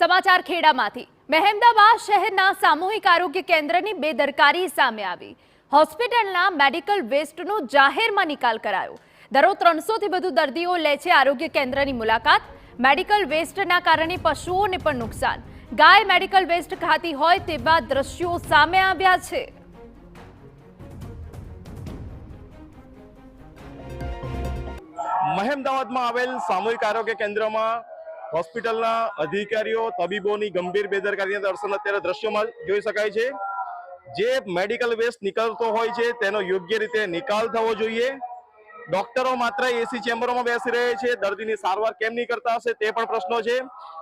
સમાચાર ખેડામાંથી મહેમદાવાદ શહેરના સામૂહિક આરોગ્ય કેન્દ્રની બેદરકારી સામે આવી। હોસ્પિટલના મેડિકલ વેસ્ટનો જાહેરમાં નિકાલ કરાયો। દરરોજ 300 થી વધુ દર્દીઓ લે છે આરોગ્ય કેન્દ્રની મુલાકાત। મેડિકલ વેસ્ટના કારણે પશુઓને પણ નુકસાન। ગાય મેડિકલ વેસ્ટ ખાતી હોય તેવા દ્રશ્યો સામે આવ્યા છે। મહેમદાવાદમાં આવેલ સામૂહિક આરોગ્ય કેન્દ્રમાં હોસ્પિટલના અધિકારીઓ તબીબોની ગંભીર બેદરકારીના દર્શન અત્યારે દ્રશ્યોમાં જોઈ શકાય છે। જે મેડિકલ વેસ્ટ નીકળતો હોય છે તેનો યોગ્ય રીતે નિકાલ થવો જોઈએ। ડોક્ટરો માત્ર એસી ચેમ્બરોમાં બેસી રહે છે, દર્દીની સારવાર કેમ નહીં કરતા હશે તે પણ પ્રશ્નો છે।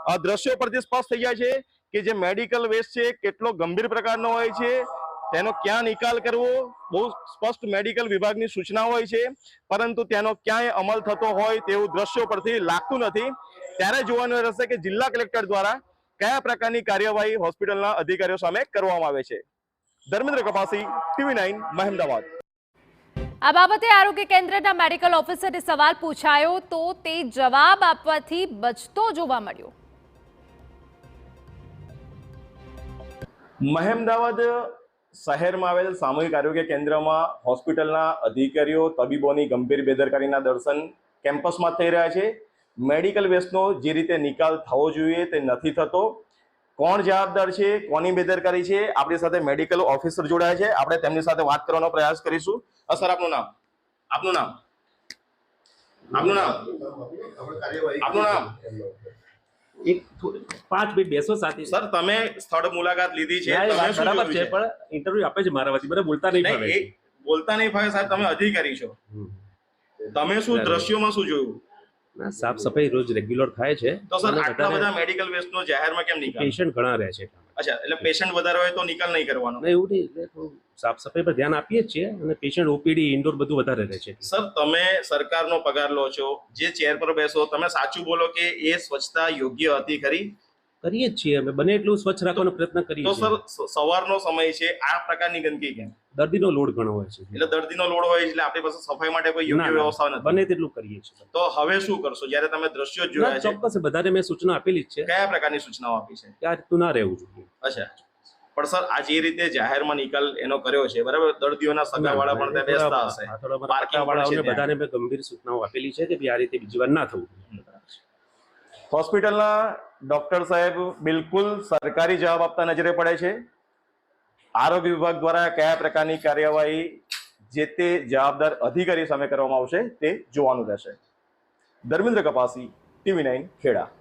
આ દ્રશ્યો પરથી સ્પષ્ટ થઈ જાય છે કે જે મેડિકલ વેસ્ટ છે કેટલો ગંભીર પ્રકારનો હોય છે, તેનો ક્યાં નિકાલ કરવો બહુ સ્પષ્ટ મેડિકલ વિભાગની સૂચના હોય છે, પરંતુ તેનો ક્યાંય અમલ થતો હોય તેવું દ્રશ્યો પરથી લાગતું નથી। ત્યારે જોવાનું રહેશે કે જિલ્લા કલેક્ટર દ્વારા કયા પ્રકારની કાર્યવાહી હોસ્પિટલના અધિકારીઓ સામે કરવામાં આવે છે। ધર્મેન્દ્ર કપાસી, TV9 મહેમદાવાદ। આ બાબતે આરોગ્ય કેન્દ્રના મેડિકલ ઓફિસરને સવાલ પૂછાયો તો તે જવાબ આપવાથી બચતો જોવા મળ્યો। મહેમદાવાદ શહેરમાં આવેલ સામૂહિક આરોગ્ય કેન્દ્રમાં હોસ્પિટલના અધિકારીઓ તબીબોની ગંભીર બેદરકારીના દર્શન કેમ્પસમાં થઈ રહ્યા છે। મેડિકલ વેસ્ટનો જે રીતે નિકાલ થવો જોઈએ તે નથી થતો। કોણ જવાબદાર છે, કોની બેદરકારી છે, આપણી સાથે મેડિકલ ઓફિસર જોડાયા છે, આપણે તેમની સાથે વાત કરવાનો પ્રયાસ કરીશું। સર, આપનું નામ? આપનું નામ? આપનું નામ? આપનું નામ? એક 5 મિનિટ બેસો સાથી। સર, તમે સ્થળ મુલાકાત લીધી છે, તમે શું બરાબર જોયું છે, છે? પણ ઇન્ટરવ્યુ આપે છે મારા વતી, બરાબર બોલતા નહીં ફાવે। નહીં, બોલતા નહીં ફાવે સાહેબ, તમે અધિકારી છો, તમે શું દ્રશ્યોમાં શું જોયું? ના, સાફ સફાઈ રોજ રેગ્યુલર થાય છે। તો સર આટલા બધા મેડિકલ વેસ્ટનો જાહેરમાં કેમ નિકાલ? પેશન્ટ ઘણા રહે છે। અચ્છા, એટલે પેશન્ટ વધારે હોય તો નિકાલ નહીં કરવાનો? ના, એવું નહીં, એટલે થોડું સાફ સફાઈ પર ધ્યાન આપીએ જ છીએ, અને પેશન્ટ ઓપીડી ઇન્ડોર બધું વધારે રહે છે। સર, તમે સરકારનો પગાર લો છો, જે ચેર પર બેસો, તમે સાચું બોલો કે એ સ્વચ્છતા યોગ્ય હતી ખરી? કરીએ જ છીએ, અમે બને એટલું સ્વચ્છ રાખવાનો પ્રયત્ન કરીએ તો છીએ। સર સવારનો સમય છે, આ પ્રકારની ગંદકી કેમ? દર્દીનો લોડ ઘણો હોય છે, એટલે દર્દીનો લોડ હોય એટલે આપણી પાસે સફાઈ માટે કોઈ યોગ્ય વ્યવસ્થા નથી? બને તેટલું કરીએ છીએ। તો હવે શું કરશો જ્યારે તમે દ્રશ્યો જોયા છે? ચોક્કસ બધાને મેં સૂચના આપેલી જ છે કયા પ્રકારની સૂચનાઓ આપી છે? કે આ રીતનું ના રહેવું જોઈએ। અચ્છા, પણ સર આ જે રીતે જાહેરમાં નિકાલ એનો કર્યો છે, બરાબર, દર્દીઓના સગાવાળા પણ ત્યાં બેસતા હશે, પાર્કિંગ વાળાઓને બધાને મેં ગંભીર સૂચનાઓ આપેલી છે કે ભાઈ આ રીતે બીજી વાર ના થવું જોઈએ। હોસ્પિટલના ડોક્ટર સાહેબ બિલકુલ સરકારી જવાબ આપતા નજરે પડે છે। આરોગ્ય વિભાગ દ્વારા કયા પ્રકારની કાર્યવાહી જે તે જવાબદાર અધિકારી સામે કરવામાં આવશે તે જોવાનું રહેશે। ધર્મેન્દ્ર કપાસી, TV9 ખેડા।